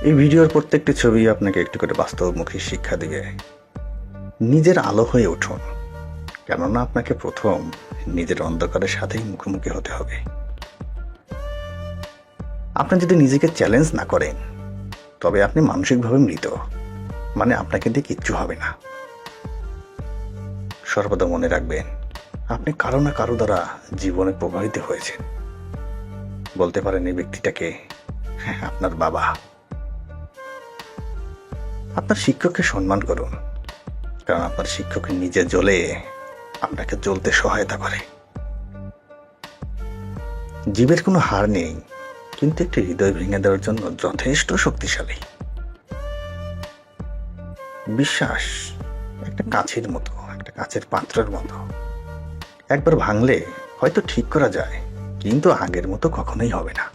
এই ভিডিওর প্রত্যেকটি ছবি আপনাকে একটু করে বাস্তবমুখী শিক্ষা দিবে। নিজের আলো হয়ে উঠুন, কেননা আপনাকে প্রথম নিজের অন্ধকারের সাথেই মুখোমুখি হতে হবে। আপনি যদি নিজেকে চ্যালেঞ্জ না করেন, তবে আপনি মানসিকভাবে মৃত, মানে আপনাকে দিয়ে কিচ্ছু হবে না। সর্বদা মনে রাখবেন, আপনি কারো না কারো দ্বারা জীবনে প্রভাবিত হয়েছেন। বলতে পারেন এই ব্যক্তিটাকে, হ্যাঁ, আপনার বাবা। আপনার শিক্ষককে সম্মান করুন, কারণ আপনার শিক্ষক নিজে জ্বলে আপনাকে জ্বলতে সহায়তা করে। জীবের কোনো হার নেই, কিন্তু একটি হৃদয় ভেঙে দেওয়ার জন্য যথেষ্ট শক্তিশালী। বিশ্বাস একটা কাছের মতো, একটা কাচের পাত্রের মতো। একবার ভাঙলে হয়তো ঠিক করা যায়, কিন্তু আগের মতো কখনোই হবে না।